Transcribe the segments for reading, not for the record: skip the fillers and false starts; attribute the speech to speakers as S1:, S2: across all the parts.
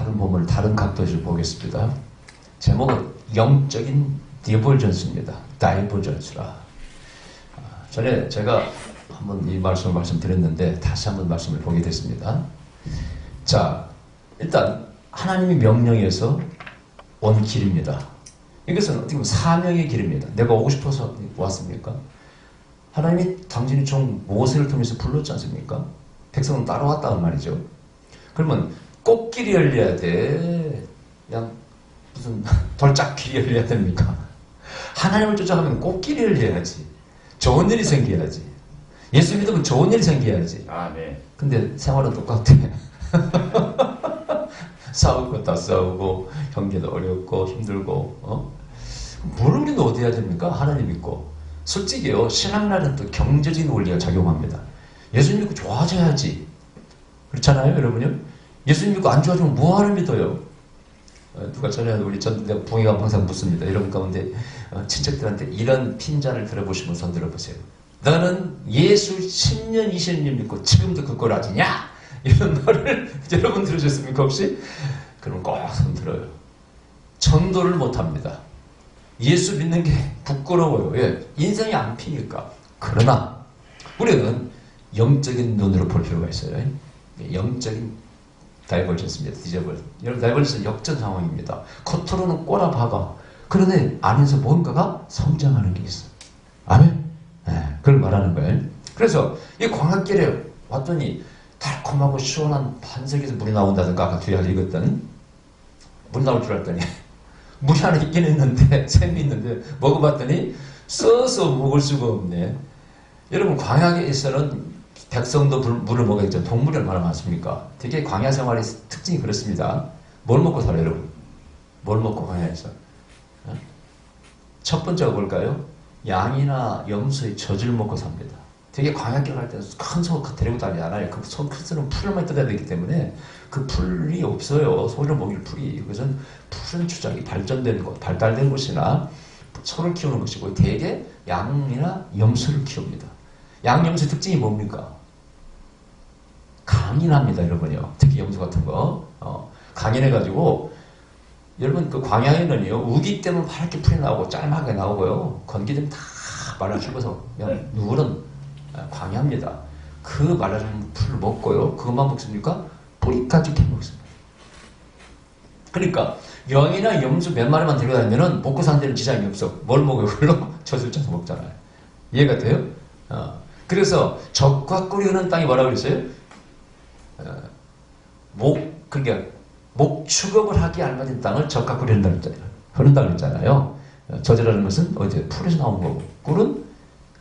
S1: 오늘 본문을 다른 각도에서 보겠습니다. 제목은 영적인 디버전스입니다. 다이버전스라. 전에 제가 한번 이 말씀을 말씀드렸는데 다시 한번 말씀을 보게 됐습니다. 자, 일단 하나님의 명령에서 온 길입니다. 이것은 어떻게 보면 사명의 길입니다. 내가 오고 싶어서 왔습니까? 하나님이 당신이 종 모세를 통해서 불렀지 않습니까? 백성은 따라왔다는 말이죠. 그러면 꽃길이 열려야 돼? 그냥 무슨 돌짝길이 열려야 됩니까? 하나님을 쫓아가면 꽃길이 열려야지. 좋은 일이 생겨야지. 예수 믿으면 좋은 일이 생겨야지.
S2: 아, 네.
S1: 근데 생활은 똑같아. 싸울 거 다 싸우고, 형제도 어렵고, 힘들고, 모르는 게 어디 해야 됩니까? 하나님 믿고. 솔직히요, 신앙날은 또 경제적인 원리가 작용합니다. 예수 믿고 좋아져야지. 그렇잖아요, 여러분요? 예수 믿고 안 좋아지면 뭐하러 믿어요? 누가 전에 우리 전대 부흥이가 항상 묻습니다. 이런 가운데 친척들한테 이런 핀잔을 들어보시면 손 들어보세요. 너는 예수 10년, 20년 믿고 지금도 그 꼴 하지냐? 이런 말을 여러분 들으셨습니까 혹시? 그럼 꼭 손 들어요. 전도를 못합니다. 예수 믿는 게 부끄러워요. 왜? 인생이 안 피니까. 그러나 우리는 영적인 눈으로 볼 필요가 있어요. 영적인 다이버전스입니다. 여러분, 다이버전스는 역전 상황입니다. 겉으로는 꼬라박아. 그런데 안에서 뭔가가 성장하는 게 있어. 아멘? 네, 그걸 말하는 거예요. 그래서 이 광학길에 왔더니 달콤하고 시원한 반석에서 물이 나온다든가 아까 뒤에 읽었더니 물 나올 줄 알았더니 물이 하나 있긴 했는데 샘이 있는데 먹어봤더니 써서 먹을 수가 없네. 여러분 광야에서는 백성도 물을 먹어야죠. 동물이 얼마나 많습니까? 되게 광야 생활의 특징이 그렇습니다. 뭘 먹고 살아요, 여러분? 뭘 먹고 광야에서? 첫 번째가 뭘까요? 양이나 염소의 젖을 먹고 삽니다. 되게 광야길 갈 때는 큰 소 데리고 다니잖아요. 그 큰 소는 풀만 뜯어야 되기 때문에 그 풀이 없어요. 소를 먹일 풀이. 그것은 푸른 주작이 발전된 곳, 발달된 곳이나 소를 키우는 것이고 대개 양이나 염소를 키웁니다. 양, 염소의 특징이 뭡니까? 강인합니다, 여러분요. 특히 염소 같은 거. 강인해가지고, 여러분, 그 광야에는요, 우기 때문에 파랗게 풀이 나오고, 짤막하게 나오고요, 건기되면 다 말라 죽어서, 그냥 누구는 광야입니다. 그 말라 죽은 풀을 먹고요, 그것만 먹습니까? 뿌리까지 캐먹습니다. 그러니까, 영이나 염소 몇 마리만 데리고 다니면은 먹고 사는 데는 지장이 없어. 뭘 먹어요? 그걸로 젖을 짜서 먹잖아요. 이해가 돼요? 그래서 적과 꿀이 흐르는 땅이 뭐라고 그랬어요? 그러니까 목축업을 하기 알맞은 땅을 적과 꿀이 흐른다고 그랬잖아요. 젖이라는 것은 어디 풀에서 나오는 거고 꿀은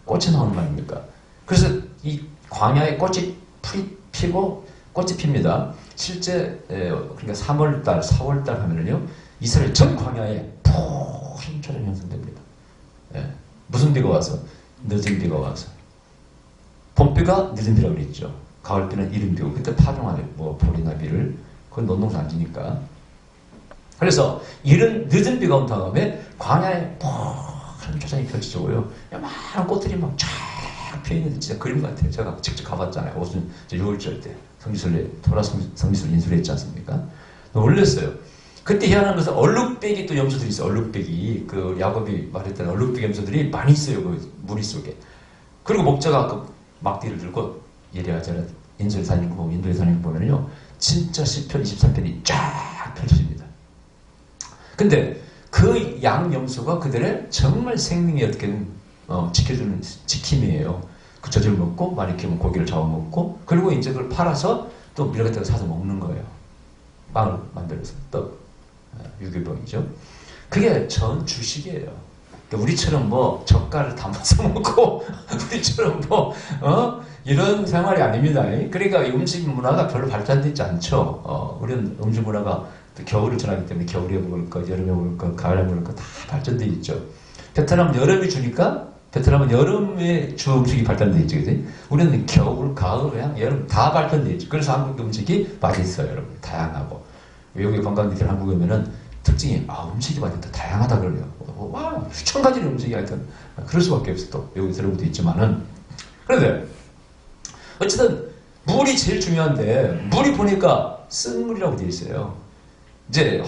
S1: 꽃에 나오는 거 아닙니까? 그래서 이 광야에 꽃이 풀이 피고 꽃이 핍니다. 실제 그러니까 3월달, 4월달 하면은요 이스라엘 전 광야에 푸른처럼 형성됩니다. 무슨 비가 와서? 늦은 비가 와서. 봄비가 늦은 비라고 그랬죠. 가을비는 이른 비고 그때 파종하네. 뭐 볼이나 비를 그건 논농사 안 지니까. 그래서 이른 늦은 비가 온 다음에 광야에 푸른 초장이 펼쳐지고요. 많은 꽃들이 막 쫙 피어있는데 진짜 그림 같아요. 제가 직접 가봤잖아요. 옷은 6월절 때 성지순례 인수를 했지 않습니까? 놀랐어요. 그때 희한한 것은 얼룩배기 또 염소들이 있어요. 얼룩배기. 그 야곱이 말했던 얼룩배기 염소들이 많이 있어요. 그 무리 속에. 그리고 목자가 그 막대기를 들고 예리하 저런 인도에 다니는 거 보면요. 진짜 시편 23편이 쫙 펼쳐집니다. 근데 그 양염소가 그들의 정말 생명이 어떻게든 지켜주는 지킴이에요. 그 젖을 먹고 많이 키우면 고기를 잡아먹고 그리고 이제 그걸 팔아서 또 밀 같은 거 사서 먹는 거예요. 빵을 만들어서 떡, 유기병이죠. 그게 전 주식이에요. 우리처럼 뭐 젓갈을 담아서 먹고 우리처럼 뭐 이런 생활이 아닙니다. 그러니까 음식 문화가 별로 발전되어 있지 않죠. 우리는 음식 문화가 겨울을 전하기 때문에 겨울에 먹을 거, 여름에 먹을 거, 가을에 먹을 거 다 발전되어 있죠. 베트남은 여름이 주니까 베트남은 여름에 주 음식이 발전되어 있죠. 그치? 우리는 겨울, 가을, 그냥 여름 다 발전되어 있죠. 그래서 한국 음식이 맛있어요. 여러분. 다양하고. 외국에 관광객들 한국에 오면은 특징이 음식이 완전 더 다양하다 그러네요. 와, 수천 가지 음식이 하여튼 그럴 수밖에 없어. 또 여기 들어보도 있지만은 그런데 어쨌든 물이 제일 중요한데 물이 보니까 쓴 물이라고 되어 있어요. 이제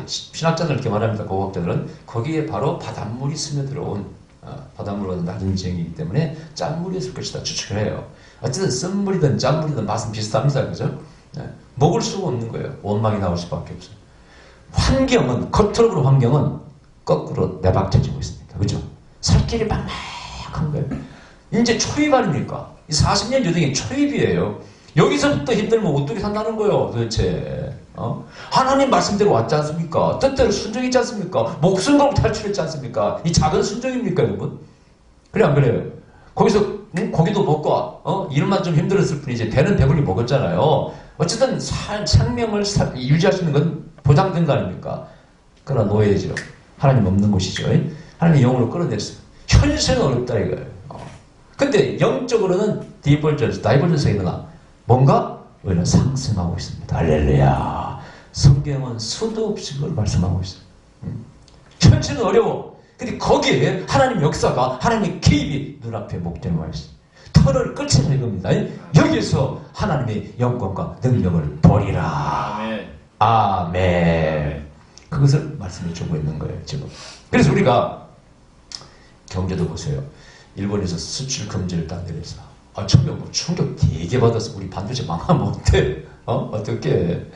S1: 신학자들 이렇게 말합니다. 고고학자들은 거기에 바로 바닷물이 스며들어온 바닷물보다 낮은 지형이기 때문에 짠물이 있을 것이다 추측을 해요. 어쨌든 쓴물이든 짠물이든 맛은 비슷합니다. 그죠? 먹을 수가 없는 거예요. 원망이 나올 수밖에 없어요. 환경은 겉으로 보는 환경은 거꾸로 내박쳐지고 있습니다. 그죠? 살 길이 막막한 거예요. 이제 초입 아닙니까? 이 40년 여정이 초입이에요. 여기서부터 힘들면 어떻게 산다는 거예요, 도대체. 하나님 말씀대로 왔지 않습니까? 뜻대로 순종했지 않습니까? 목숨 걸고 탈출했지 않습니까? 이 작은 순종입니까, 여러분? 그래, 안 그래요? 거기서, 고기도 먹고, 이름만 좀 힘들었을 뿐이지, 배는 배불리 먹었잖아요. 어쨌든, 생명을 유지할 수 있는 건 보장된 거 아닙니까? 그러나 노예죠. 하나님 없는 곳이죠. 하나님 영으로 끌어냈어요. 현실은 어렵다, 이거예요. 근데, 영적으로는 다이버전스가 일어나. 뭔가? 우리는 상승하고 있습니다. 할렐루야. 성경은 수도 없이 그걸 말씀하고 있어요. 현실은 어려워. 근데 거기에 하나님 역사가, 하나님의 개입이 눈앞에 목전에 와 있어요. 터널을 끝이라 이겁니다. 여기서 하나님의 영광과 능력을 보리라. 아멘. 아멘. 그것을 말씀해 주고 있는 거예요, 지금. 그래서 우리가 경제도 보세요. 일본에서 수출 금지를 딱 내려서 충격 되게 받았어. 우리 반도체 망하면 어때? 어떻게?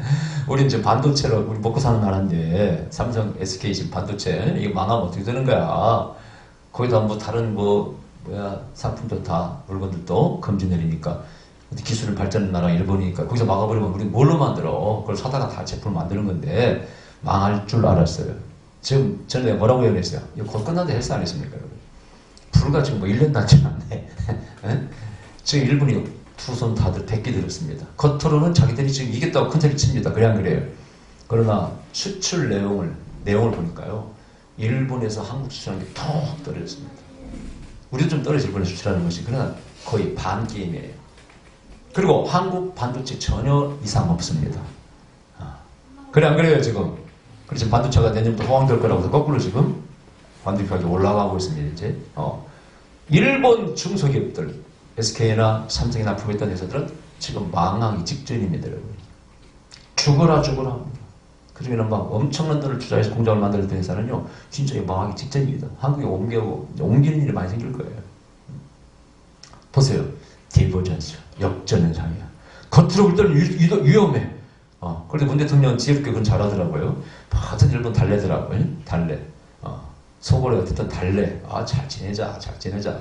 S1: 우리 이제 반도체로 우리 먹고 사는 나라인데 삼성, SK 지금 반도체 이거 망하면 어떻게 되는 거야? 거기다 뭐 다른 상품도 다 물건들도 금지 내리니까 기술을 발전한 나라 일본이니까 거기서 막아버리면 우리 뭘로 만들어? 그걸 사다가 다 제품을 만드는 건데 망할 줄 알았어요. 지금 전에 뭐라고 얘기했어요? 이거 곧 끝난다 했어 안 했습니까? 불과 지금 1년 남지 않네. 지금 일본이 두 손 다들 백기 들었습니다. 겉으로는 자기들이 지금 이겼다고 큰소리 칩니다. 그래 안 그래요? 그러나 수출 내용을 보니까요. 일본에서 한국 수출하는 게 턱 떨어졌습니다. 우리도 좀 떨어져 일본에 수출하는 것이. 그러나 거의 반 게임이에요. 그리고 한국 반도체 전혀 이상 없습니다. 그래 안 그래요 지금? 그래서 반도체가 내년부터 호황될 거라고 해서 거꾸로 지금 반도체 가격이 올라가고 있습니다. 이제 일본 중소기업들 SK나 삼성이나 납품했던 회사들은 지금 망하기 직전입니다. 여러분. 죽어라 합니다. 그중에는 막 엄청난 돈을 투자해서 공장을 만들었던 회사는요 진짜 망하기 직전입니다. 한국에 옮기는 일이 많이 생길 거예요. 보세요. 디버전스 역전현상이야. 겉으로 볼 때는 위험해. 그런데 문 대통령은 지혜롭게 그건 잘하더라고요. 하여튼 일본 달래더라고요. 달래. 속으로 어쨌든 달래. 잘 지내자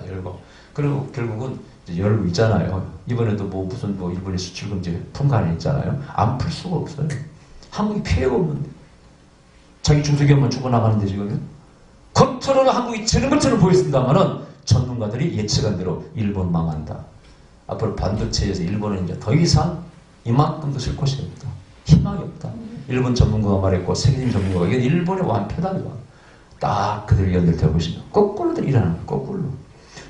S1: 이러고. 그리고 결국은 열고 있잖아요. 이번에도 무슨 일본의 수출 금지 통과안이 있잖아요. 안 풀 수가 없어요. 한국이 피해가 없는데. 자기 중소기업만 죽어나가는데 지금. 겉으로는 한국이 지는 것처럼 보였습니다만은 전문가들이 예측한 대로 일본 망한다. 앞으로 반도체에서 일본은 이제 더 이상 이만큼도 쓸 곳이 없다. 희망이 없다. 일본 전문가가 말했고 세계적인 전문가가 이게 일본의 완패다. 딱 그들이 연결되어 보시면 거꾸로들 일하는 거예요. 거꾸로.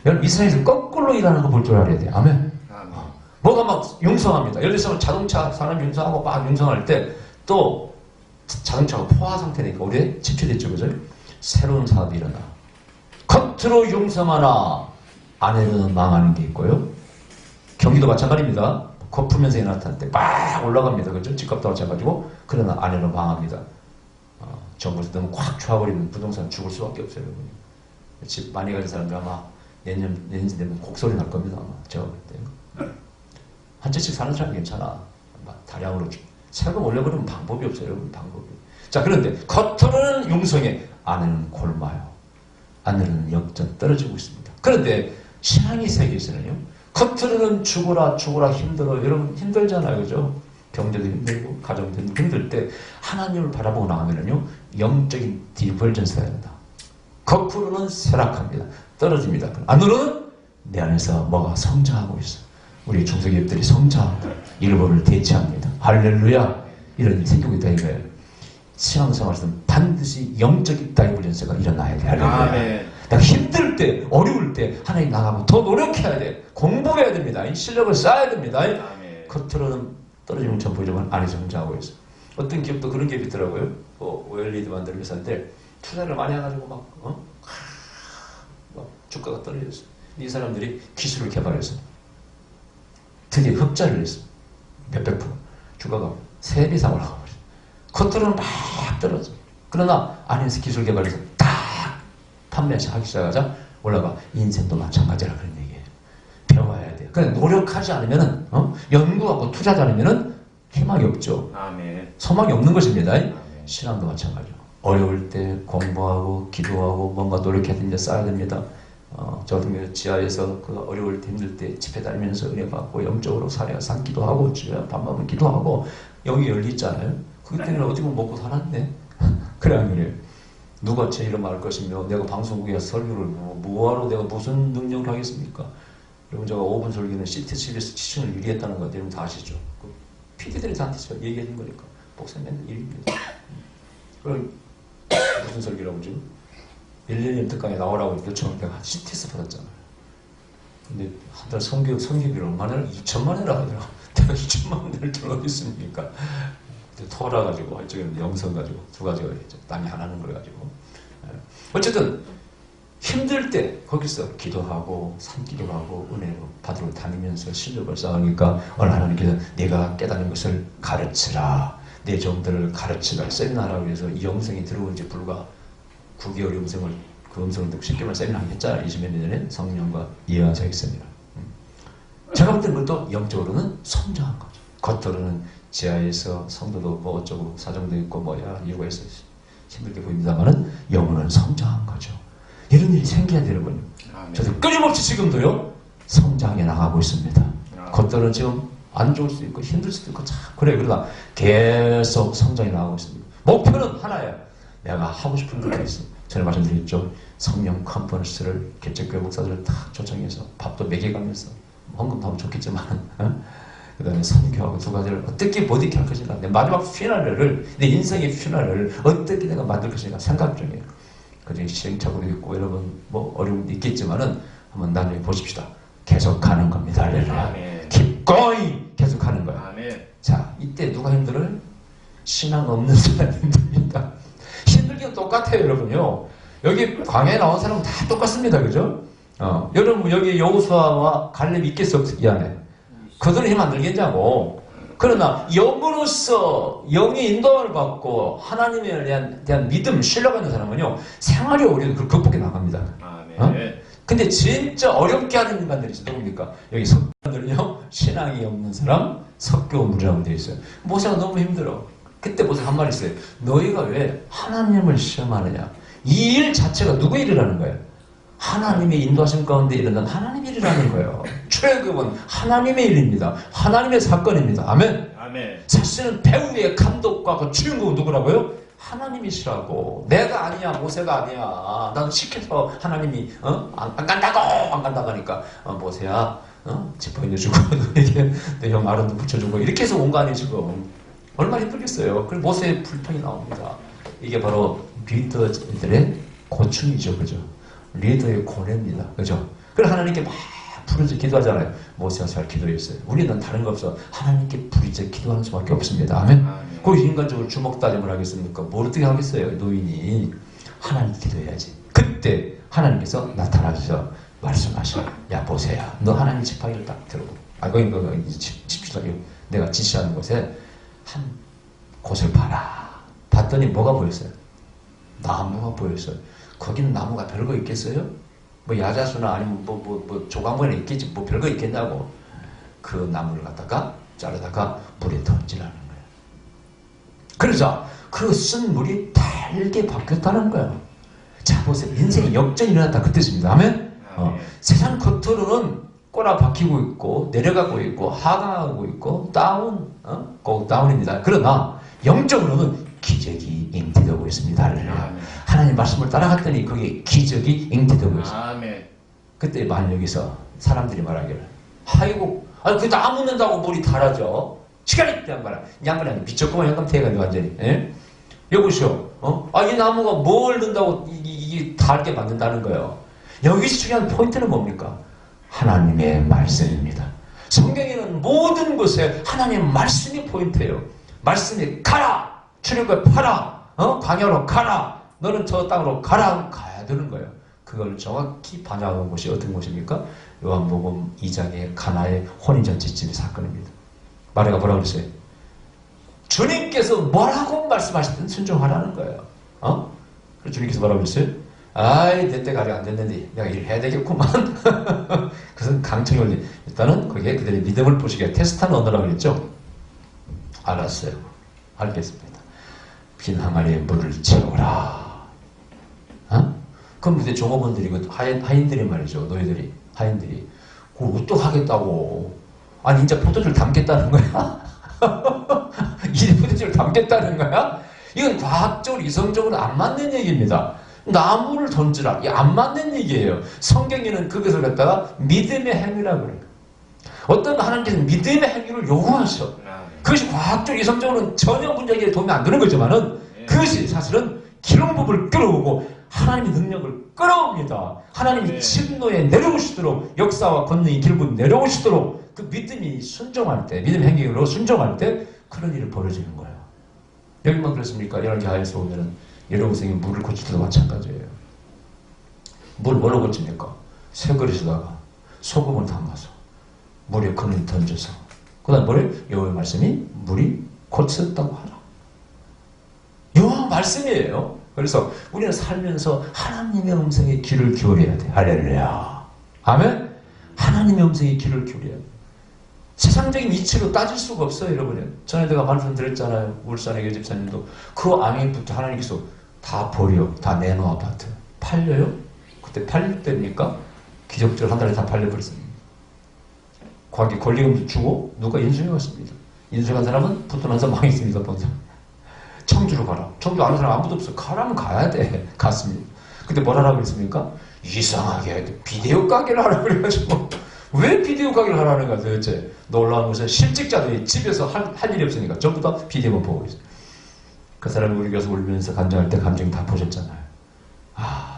S1: 여러분 이 세상에서 거꾸로 일하는 거 볼 줄 알아야 돼요. 아멘. 뭐가 막 융성합니다. 예를 들어서 자동차 사람 융성하고 막 융성할 때 또 자동차가 포화 상태니까 우리에 집중됐죠. 그죠? 새로운 사업이 일어나. 겉으로 융성하나 안에는 망하는 게 있고요. 경기도 마찬가지입니다. 거품현상이 나타날 때 막 올라갑니다. 그죠? 집값도 마찬가지고 그러나 안에는 망합니다. 정부에서 너무 꽉 조아버리면 부동산 죽을 수밖에 없어요. 여러분. 집 많이 가진 사람들 아마 내년 되면 곡소리 날 겁니다. 아마 제가 볼 때. 한 채씩 사는 사람 괜찮아. 다량으로 세금 올려버리면 방법이 없어요. 여러분 방법이. 자 그런데 겉으로는 융성해 안에는 골마요. 안에는 역전 떨어지고 있습니다. 그런데 신앙의 세계에서는요. 겉으로는 죽어라 힘들어. 여러분 힘들잖아요. 그죠? 경제도 힘들고 가정도 힘들 때 하나님을 바라보고 나가면은요. 영적인 디버전스가 된다. 겉으로는 쇠락합니다. 떨어집니다. 안으로는 내 안에서 뭐가 성장하고 있어. 우리 중소기업들이 성장한다. 일본을 대체합니다. 할렐루야. 이런 일이 생기고 있다 이거예요. 신앙생활에서는 반드시 영적인 다이버전스가 일어나야 돼. 할렐루야. 내가 힘들 때, 어려울 때 하나님 나가면 더 노력해야 돼. 공부해야 됩니다. 실력을 쌓아야 됩니다. 겉으로는 떨어지는 것처럼 보이지만 안에 성장하고 있어. 어떤 기업도 그런 기업이 있더라고요. 오일리드 만드는 회사인데 투자를 많이 해가지고 막 주가가 떨어졌어. 이 사람들이 기술을 개발해서 드디어 흑자를 냈어. 몇백 프로. 주가가 3배 이상 올라가버렸어. 겉으로는 막 떨어져. 그러나 안에서 기술 개발해서 딱 판매하기 시작하자 올라가. 인생도 마찬가지라 그런 얘기예요. 배워야 돼요. 그냥 노력하지 않으면은, 연구하고 투자하지 않으면은 희망이 없죠.
S2: 아멘.
S1: 소망이 없는 것입니다.
S2: 아멘.
S1: 신앙도 마찬가지로. 어려울 때 공부하고 기도하고 뭔가 노력해서 이제 쌓아야 됩니다. 저 같은 경우 지하에서 그 어려울 때 힘들 때 집회 다니면서 은혜 받고 영적으로 산 기도하고 밤마다 기도하고 영이 열리잖아요. 그것 때문에 어디 보면 먹고 살았네. 그래 안 그래요? 누가 제 이름 알 것이며 내가 방송국에 설교를 뭐하러 내가 무슨 능력을 하겠습니까? 여러분 제가 5분 설교는 CTC에서 지층을 유리했다는 거 여러분 다 아시죠? 그 PD들이 저한테 얘기하는 거니까 목사님 맨날 일입니다. 그럼 무슨 설교라고 지금? 밀레니엄 특강에 나오라고 요청을 내가 CTS 받았잖아요. 근데 한 달 성교비를 얼마나 2천만 원이라 하더라고. 내가 2천만 원을 돈 어디 있습니까? 토라 가지고 이쪽에는 영성 가지고 두 가지가 있죠. 남이 안 하는 걸 가지고. 어쨌든 힘들 때 거기서 기도하고 산기도 하고 은혜로 받으러 다니면서 실력을 쌓으니까 어느 하나님께서 내가 깨달은 것을 가르치라. 내 종들을 가르치라. 세미나라고 해서 이 영성이 들어온 지 불과 9개월의 음성을 그 음성을 듣고 10개월 세미나 했잖아요. 20몇 년 전에 성령과 이해하자 세미나. 제가 볼 때는 그것도 영적으로는 성장한 거죠. 겉으로는 지하에서 성도도 뭐 어쩌고 사정도 있고 뭐야 이유가 있어 힘들게 보입니다만은 영혼은 성장한 거죠. 이런 일이 생겨야 되는군요. 저도 끊임없이 지금도요 성장해 나가고 있습니다. 겉으로는 지금 안 좋을 수도 있고 힘들 수도 있고 참 그래 그러다 계속 성장해 나가고 있습니다. 목표는 하나예요. 내가 하고 싶은 것도 있어. 전에 말씀드렸죠. 성령 컨퍼런스를 개척교회 목사들을 다 초청해서 밥도 먹여가면서 헌금도 하면 좋겠지만 그 다음에 선교하고 두 가지를 어떻게 어떻게 할 것인가. 내 마지막 피날레를 내 인생의 피날레를 어떻게 내가 만들 것인가 생각 중이에요. 그중에 시행착오도 있고 여러분 뭐 어려움도 있겠지만은 한번 나중에 보십시다. 계속 가는 겁니다. 할렐루야. Keep going. 계속 가는 거야.
S2: 아멘.
S1: 자 이때 누가 힘들어요? 신앙 없는 사람이 힘듭니다. 힘들기는 똑같아요 여러분요. 여기 광야에 나온 사람은 다 똑같습니다. 그죠? 여러분 여기 여호수아와 갈렙이 있겠어 이 안에? 그들은 힘 안 들겠냐고. 그러나 영으로서 영의 인도를 받고 하나님에 대한 믿음, 신뢰가 있는 사람은요 생활이 어려도 그걸 극복해 나갑니다.
S2: 아멘.
S1: 근데 진짜 어렵게 하는 인간들이 있어요. 누굽니까? 여기 석가들은요 신앙이 없는 사람 석교물이라고 되어 있어요. 모세가 너무 힘들어. 그때 모세가 한 말이 있어요. 너희가 왜 하나님을 시험하느냐. 이 일 자체가 누구의 일이라는 거예요? 하나님의 인도하심 가운데 일어난 하나님의 일이라는 거예요. 출애굽은 하나님의 일입니다. 하나님의 사건입니다. 아멘.
S2: 아멘.
S1: 사실은 배우의 감독과 그 주인공은 누구라고요? 하나님이시라고. 내가 아니야, 모세가 아니야. 난 시켜서 하나님이 안 간다고 하니까 모세야, 지퍼 인해주고 너에게 내 형 아론도 붙여주고 이렇게 해서 온간이 지금 얼마나 힘들겠어요. 그리고 모세의 불평이 나옵니다. 이게 바로 리더들의 고충이죠, 그죠? 리더의 고뇌입니다. 그죠? 그래서 하나님께 막 부르짖어 기도하잖아요. 모세가 잘 기도했어요. 우리는 다른 거 없어. 하나님께 부르짖어 기도하는 수밖에 없습니다. 아멘? 그 인간적으로 주먹다짐을 하겠습니까? 뭘 어떻게 하겠어요? 노인이. 하나님 기도해야지. 그때 하나님께서 나타나셔서 말씀하셔. 야, 모세야. 너 하나님 지팡이를 딱 들고. 거기 집주사기 내가 지시하는 곳에 한 곳을 봐라. 봤더니 뭐가 보였어요? 나무가 보였어요. 거기는 나무가 별거 있겠어요? 뭐 야자수나 아니면 뭐 조각모에 있겠지 뭐 별거 있겠냐고. 그 나무를 갖다가 자르다가 물에 던지라는 거예요. 그러자 그 쓴 물이 달게 바뀌었다는 거예요. 자 보세요. 인생의 역전이 일어났다 그 뜻입니다. 아멘? 세상 겉으로는 꼬라 박히고 있고 내려가고 있고 하강하고 있고 다운, 꼭 다운입니다. 그러나 영적으로는 기적이 잉태되고 있습니다. 하나님 말씀을 따라갔더니 그게 기적이 잉태되고 있습니다. 그때 만약 여기서 사람들이 말하기를 아이고 그 나무 는다고 물이 달아져. 시간이 있다는 거야. 양반이 미쳤구만 영감태해가지고 완전히. 예? 여보시오. 이 나무가 뭘 넣는다고 이게 달게 만든다는 거예요. 여기서 중요한 포인트는 뭡니까? 하나님의 말씀입니다. 성경에는 모든 것에 하나님의 말씀이 포인트예요. 말씀이 가라! 출애굽에 파라! 광야로 가라! 너는 저 땅으로 가라! 가야 되는 거예요. 그걸 정확히 반영한 곳이 어떤 곳입니까? 요한복음 2장의 가나의 혼인잔치집의 사건입니다. 마리아가 뭐라고 그랬어요? 주님께서 뭐라고 말씀하시든 순종하라는 거예요. 그래서 주님께서 뭐라고 했어요? 아이, 내 때가 아직 안 됐는데 내가 일해야 되겠구만. 그것은 강청이 올린. 일단은 그게 그들의 믿음을 보시기에 테스트하는 언어라고 그랬죠. 알았어요. 알겠습니다. 빈 항아리에 물을 채우라. 그럼 이제 종업원들이, 하인들이 말이죠. 너희들이, 하인들이. 그걸 어떡하겠다고. 아니, 이제 포도주를 담겠다는 거야? 이 포도주를 담겠다는 거야? 이건 과학적으로, 이성적으로 안 맞는 얘기입니다. 나무를 던지라. 이게 안 맞는 얘기예요. 성경에는 그것을 갖다가 믿음의 행위라고 그래요. 어떤 하나님께서 믿음의 행위를 요구하셔. 그것이 과학적, 이성적으로는 전혀 문제에 도움이 안 되는 거지만은 그것이 사실은 기름부을 끌어오고 하나님의 능력을 끌어옵니다. 하나님이 진노에 내려오시도록, 역사와 권능이 길고 내려오시도록 그 믿음이 순종할 때, 믿음의 행위로 순종할 때 그런 일이 벌어지는 거예요. 여기만 그렇습니까? 열왕기하에서 보면은 여러분생이 물을 고칠 때도 마찬가지예요. 물 뭐로 고칩니까? 새 그릇에다가 소금을 담아서 물에 그릇 던져서 그 다음 뭐래? 여호와의 말씀이 물이 고쳤다고 하라. 여호와 말씀이에요. 그래서 우리는 살면서 하나님의 음성에 귀를 기울여야 돼. 할렐루야. 아멘? 하나님의 음성에 귀를 기울여야 돼. 세상적인 이치로 따질 수가 없어요, 여러분. 전에 내가 말씀드렸잖아요. 울산의 교집사님도 그 암행부터 하나님께서 다 버려, 다 내놓아 아파트. 팔려요? 그때 팔릴 때입니까? 기적적으로 한 달에 다 팔려버렸습니다. 거기 권리금도 주고 누가 인수해 왔습니다. 인수한 사람은 붙어나서 망했습니다. 본사. 청주로 가라. 청주 아는 사람 아무도 없어. 가라면 가야 돼. 갔습니다. 근데 뭘 하라고 했습니까? 이상하게 비디오 가게를 하라고 그래가지고 왜 비디오 가게를 하라는 거야 도대체. 놀라운 것은 실직자들이 집에서 할 일이 없으니까 전부 다 비디오만 보고 있어요. 그 사람이 우리 교회에서 울면서 간증할 때 감정이 다 보셨잖아요.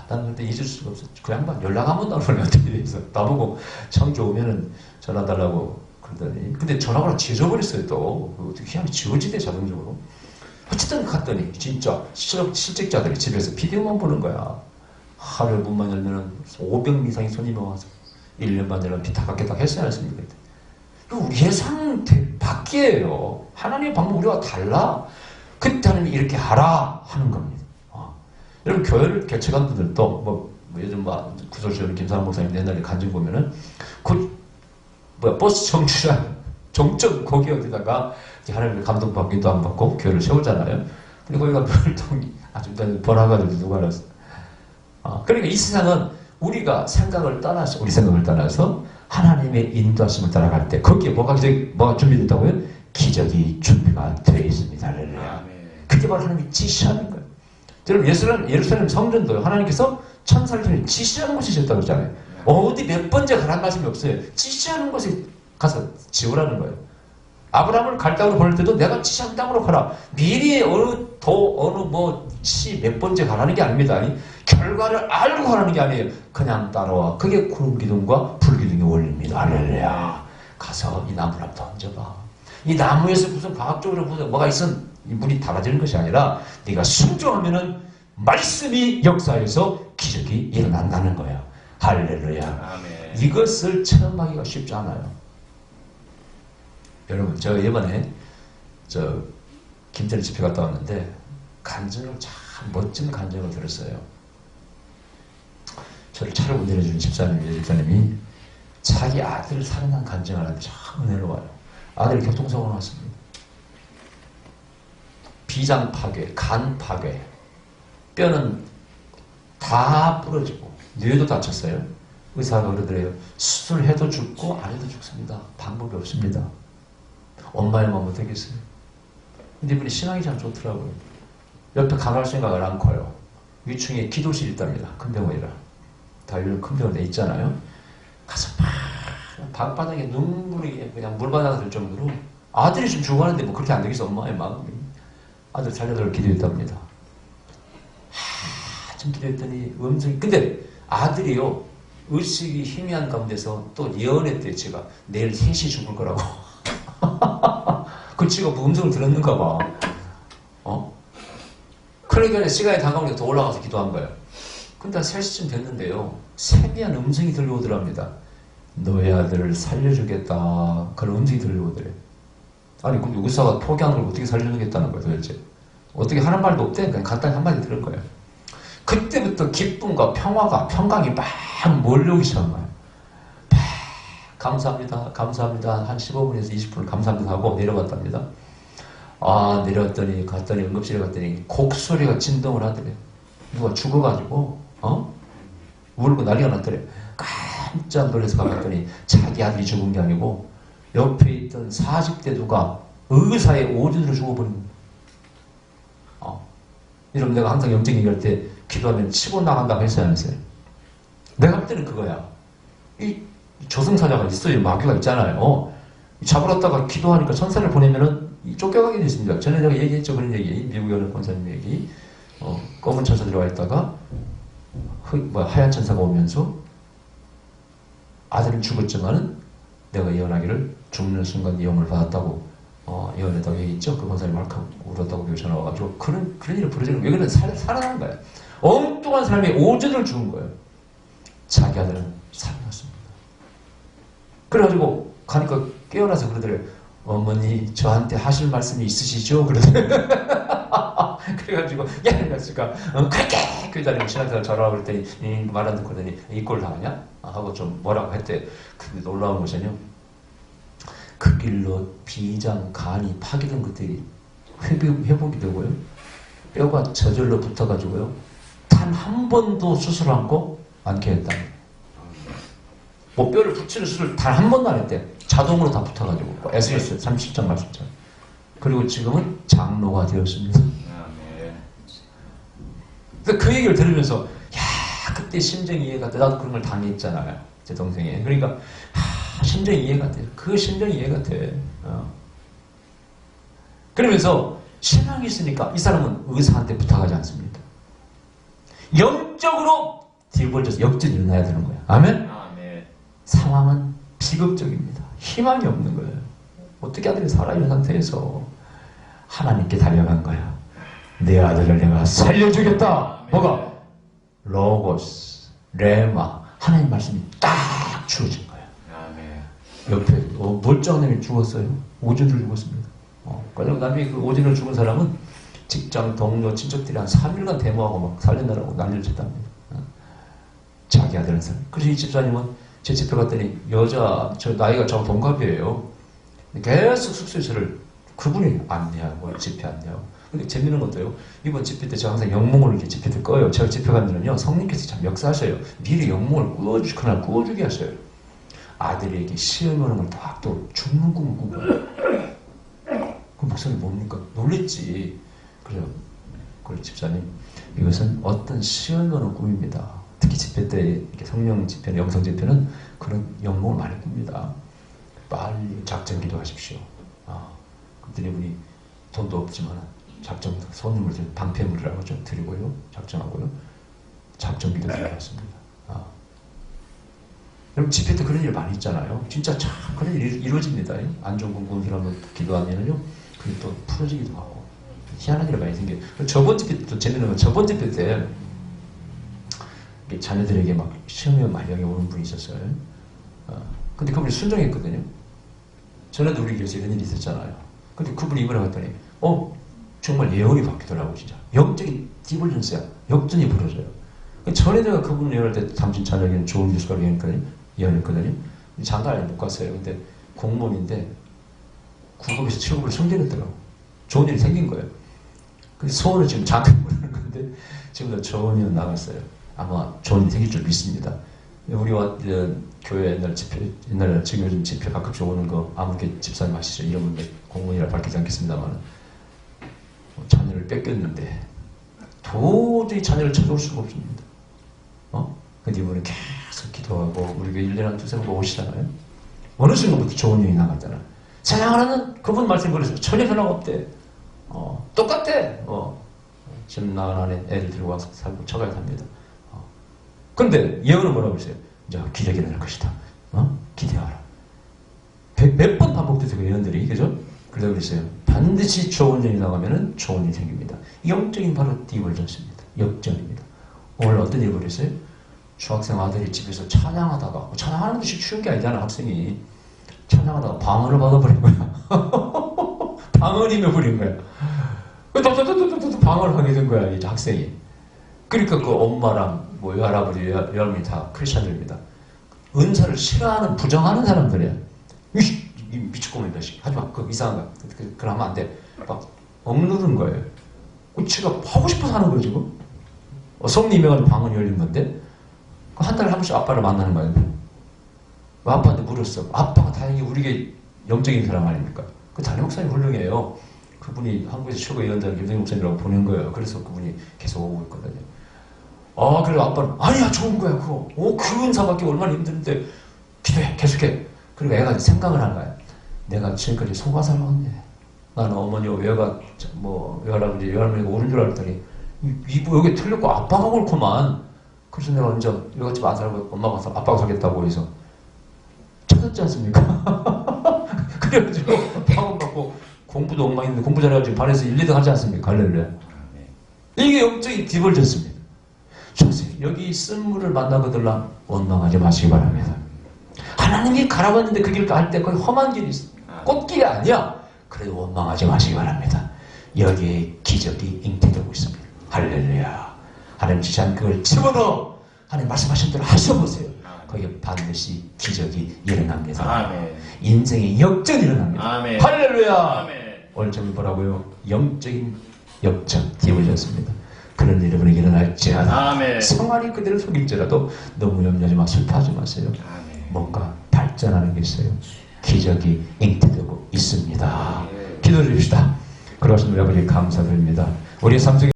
S1: 나는 근데 잊을 수가 없었죠. 그 양반 연락 한 번도 안 오면 어떻게 돼서 나보고 청주 오면은 전화 달라고 그러더니 근데 전화번호 지워버렸어요 또. 어떻게 희한히 지워지대 자동적으로. 어쨌든 갔더니 진짜 실직자들이 집에서 비디오만 보는 거야. 하루에 문만 열면은 500명 이상의 손님이 와서 1년 반 열면 비 다깎겠다 했어야 했습니까? 예상 밖이에요. 하나님의 방법 우리와 달라. 그때 하나님이 이렇게 하라 하는 겁니다. 여러분 교회를 개척한 분들도 뭐 요즘 구설수련 김사람 목사님 옛날에 간증 보면은 버스 정류장 종점 거기 어디다가 하나님의 감동받기도 안 받고 교회를 세우잖아요. 근데 거기가 멸통이 아주 번화가도 누가 알았어. 그러니까 이 세상은 우리가 생각을 떠나서 우리 생각을 떠나서 하나님의 인도하심을 따라갈 때 거기에 뭐가 준비됐다고요? 기적이 준비가 되어 있습니다. 할렐루야. 그게 바로 하나님이 지시하는 거예요. 여러분 예루살렘 성전도 하나님께서 천사를 통해 지시하는 곳이 있었다고 했잖아요. 어디 몇 번째 가라는 말씀이 없어요. 지시하는 곳에 가서 지으라는 거예요. 아브라함을 갈 땅으로 보낼 때도 내가 지시한 땅으로 가라. 미리 어느 시 몇 번째 가라는 게 아닙니다. 아니, 결과를 알고 가라는 게 아니에요. 그냥 따라와. 그게 구름 기둥과 불 기둥의 원리입니다. 할렐루야. 가서 이 나무를 한번 던져봐. 이 나무에서 무슨 과학적으로 뭐가 있은 이 물이 달아지는 것이 아니라 네가 순종하면은 말씀이 역사에서 기적이 일어난다는 거예요. 할렐루야. 아멘. 이것을 체험하기가 쉽지 않아요. 여러분, 제가 이번에 김태리 집회 갔다 왔는데 간증을 참 멋진 간증을 들었어요. 저를 차를 운전해주는 집사님이 자기 아들 살아난 간증을 하는데 참 은혜로워요. 아들이 교통사고가 났습니다. 비장 파괴, 간 파괴, 뼈는 다 부러지고 뇌도 다쳤어요. 의사가 그러더래요. 수술해도 죽고 안 해도 죽습니다. 방법이 없습니다. 엄마의 마음 못하겠어요. 근데 이분이 신앙이 참 좋더라고요. 옆에 가갈 생각을 않고요. 위층에 기도실이 있답니다. 큰 병원이라. 다 이런 큰 병원에 있잖아요. 가서 방바닥에 눈물이 그냥 물바다가 될 정도로 아들이 좀 죽어가는데 뭐 그렇게 안 되겠어. 엄마의 마음이. 아들 살려달라고 기도했답니다. 좀 기도했더니 음성이 근데 아들이요 의식이 희미한 가운데서 또 예언했대요. 제가 내일 3시 죽을 거라고. 그 친구가 뭐 음성을 들었는가 봐. 그러니까 시간이 다가오니까 더 올라가서 기도한 거예요. 근데 한 3시쯤 됐는데요 세미한 음성이 들려오더랍니다. 너의 아들을 살려주겠다. 그런 음성이 들려오더래요. 아니 근데 의사가 포기하는 걸 어떻게 살려주겠다는 거야 도대체. 어떻게 하는 말도 없대. 그냥 간단히 한마디 들을 거예요. 그때부터 기쁨과 평강이 막 몰려오기 시작한 거예요. 막 감사합니다. 감사합니다. 한 15분에서 20분 감사합니다 하고 내려갔답니다. 아 내려왔더니 갔더니 응급실에 갔더니 곡소리가 진동을 하더래. 누가 죽어가지고 울고 난리가 났더래. 깜짝 놀라서 가봤더니 자기 아들이 죽은 게 아니고 옆에 있던 40대 누가 의사의 오줌으로 죽어버린 거예요. 이러면 내가 항상 영적 얘기할 때 기도하면 치고 나간다고 했어요 안 했어요? 내가 할 때는 그거야. 이 저승사자가 있어요. 마귀가 있잖아요. 잡으러다가 기도하니까 천사를 보내면은 쫓겨가게 돼 있습니다. 전에 내가 얘기했죠. 그런 얘기. 미국에 오는 권사님 얘기. 검은 천사들이 와 있다가 하얀 천사가 오면서 아들은 죽었지만은 내가 예언하기를 죽는 순간 네 영을 받았다고 예언했다고 얘기했죠. 그 권사님 막 울었다고 전화 와가지고 그런 일이 벌어지는 거예요. 여기는 살아난 거예요. 엉뚱한 사람이 오전을 죽은 거예요. 자기 아들은 살아났습니다. 그래가지고 가니까 깨어나서 그러더래요. 어머니 저한테 하실 말씀이 있으시죠? 그러더래요. 그래가지고 야 이랬을까 갈게 그 자리에 신학생을 전화하고 그랬더니 말 안 듣고 그러더니 이 꼴 당하냐? 하고 좀 뭐라고 했대. 근데 놀라운 것은요. 그 길로 비장, 간이 파괴된 것들이 회복이 되고요. 뼈가 저절로 붙어가지고요. 단 한 번도 수술 않고 않게 했다. 뭐 뼈를 붙이는 수술 단 한 번도 안 했대. 자동으로 다 붙어가지고 SS 37장 말씀처럼. 그리고 지금은 장로가 되었습니다. 그 얘기를 들으면서 야 그때 심정이 이해가 돼. 나도 그런 걸 당했잖아요. 제 동생이. 그러니까 심정이 이해가 돼. 그 심정이 이해가 돼. 그러면서 신앙이 있으니까 이 사람은 의사한테 부탁하지 않습니다. 영적으로 뒤집어져서 역전이 일어나야 되는 거예요. 아멘? 아멘. 상황은 비극적입니다. 희망이 없는 거예요. 어떻게 아들이 살아있는 상태에서 하나님께 달려간 거야. 내 아들을 내가 살려주겠다. 뭐가? 로고스, 레마, 하나님 말씀이 딱 주어진 거예요. 옆에 멀쩡한 놈이 죽었어요. 오전을 죽었습니다. 그리고 나중에 그 오전을 죽은 사람은 직장, 동료, 친척들이 한 3일간 데모하고 막 살려내라고 난리를 쳤답니다. 자기 아들은 살. 그래서 이 집사님은 제 집에 갔더니 저 나이가 저하고 동갑이에요. 계속 숙소에 저를 그분이 안내하고 집회 안내하고. 근데 재밌는 것도요. 이번 집회 때 제가 항상 영몽을 이렇게 집회 때 꺼요. 제가 집회 간 데는요. 성령께서 참 역사하셔요. 미리 영몽을 그날 꾸어주게 하셔요. 아들에게 시험 오는 걸 딱 또 죽는 꿈을 꾸고. 그 목사님 뭡니까? 놀랬지. 그래요. 그래 집사님 이것은 어떤 시험 오는 꿈입니다. 특히 집회 때 이렇게 성령 집회나 영성 집회는 그런 영몽을 많이 꿉니다. 빨리 작전 기도하십시오. 그랬더니 우리 돈도 없지만 작전 손님을 방패물이라고 좀 드리고요. 작정하고요. 작전 기도 드리겠습니다. 여러분 집회 때 그런 일 많이 있잖아요. 진짜 참 그런 일이 이루어집니다. 안 좋은 공부들하고 기도하면요. 그게 또 풀어지기도 하고 희한한 일이 많이 생겨요. 저번 집회 때도 재밌는 건 저번 집회 때 자녀들에게 막 시험에 만약에 오는 분이 있었어요. 근데 그분이 순종했거든요. 전에도 우리 교회에서 이런 일이 있었잖아요. 근데 그분이 이번에 갔더니 정말 예언이 바뀌더라고 진짜. 영적인 디버전스야. 역전이 벌어져요. 전에 내가 그분을 예언할 때 당신 자녀에게는 좋은 뉴스가 예언했거든요. 장가를 못 갔어요. 근데 공무원인데 9급에서 7급으로 승진했더라고. 좋은 일이 생긴 거예요. 근데 소원을 지금 잠깐 모르는 건데 지금 좋은 일 나갔어요. 아마 좋은 일이 생길 줄 믿습니다. 우리와 교회 옛날에 지금 요즘 집회 가끔씩 오는 거 아무개 집사님 아시죠? 이름은 공무원이라 밝히지 않겠습니다만 자녀를 뺏겼는데 도저히 자녀를 찾아올 수가 없습니다. 근데 이번에 계속 기도하고 우리가 1년에 한 두세 번 오시잖아요. 어느 순간부터 좋은 일이 나갔잖아요. 사랑하는 그분 말씀 그래서 전혀 변화가 없대. 똑같아. 지금 나간 안에 애들 들고 와서 살고 처가에 삽니다. 근데 예언은 뭐라고 했어요? 이제 기적이 일어날 것이다. 기대하라. 몇 번 반복돼서 그 예언들이, 그죠? 그래서 그랬어요. 반드시 좋은 일이 나가면은 좋은 일이 생깁니다. 영적인 바로 디버전스입니다. 역전입니다. 오늘 어떤 일이 벌였어요? 중학생 아들이 집에서 찬양하다가, 찬양하는 것이 쉬운 게 아니잖아, 학생이. 찬양하다가 방언을 받아버린 거야. 방언이며 부린 거야. 또 방언을 하게 된 거야, 이 학생이. 그러니까 그 엄마랑 뭐 할아버지, 여러분이 다 크리스천들입니다. 은사를 싫어하는, 부정하는 사람들이야. 이 미치고문이다, 하지마, 그거 이상한 거야. 그러면 안 돼. 막 억누른 거예요. 지가 하고 싶어서 하는 거예요, 지금. 성님이가지고 방언이 열린 건데, 한 달에 한 번씩 아빠를 만나는 거예요. 아빠한테 물었어. 아빠가 다행히 우리에게 영적인 사람 아닙니까? 그 담임 목사님 훌륭해요. 그분이 한국에서 최고의 연장 김성희 목사님이라고 보낸 거예요. 그래서 그분이 계속 오고 있거든요. 그래서 아빠는, 아니야, 좋은 거야, 그거. 그 은사받기 얼마나 힘든데, 기도해, 계속해. 그리고 애가 생각을 한 거야. 내가 지금까지 속아 살아왔네. 나는 어머니, 외가, 외할아버지, 외할머니가 옳은 줄 알았더니, 이부 여기 틀렸고 아빠가 옳구만. 그래서 내가 언제 외갓집 안 살고 엄마가 아빠가 살겠다고 해서 찾았지 않습니까? 그래가지고 방언 받고 공부도 엉망인데 공부 잘해가지고 반에서 1, 2등 하지 않습니까? 할렐루야. 이게 영적인 디벌졌습니다. 여기 쓴물을 만나거들라 원망하지 마시기 바랍니다. 하나님이 가라봤는데 그 길을 갈 때 거기 험한 길이 있어. 꽃길이 아니야. 그래도 원망하지 마시기 바랍니다. 여기에 기적이 잉태되고 있습니다. 할렐루야. 하나님 지시한 그걸 집어넣어. 하나님 말씀하신 대로 하셔보세요. 거기에 반드시 기적이 일어납니다.
S2: 아멘.
S1: 인생의 역전이 일어납니다.
S2: 아멘.
S1: 할렐루야.
S2: 아멘.
S1: 오늘 좀 뭐라고요? 영적인 역전 기울였습니다. 그런 일이 여러분에게 일어날지어다.
S2: 아멘.
S1: 성환이 그대를 속일지라도 너무 염려하지 마, 슬퍼하지 마세요.
S2: 아멘.
S1: 뭔가 발전하는 게 있어요. 기적이 잉태되고 있습니다. 기도해 줍시다. 그러신 우리 아버지 감사드립니다. 우리의 삶 속에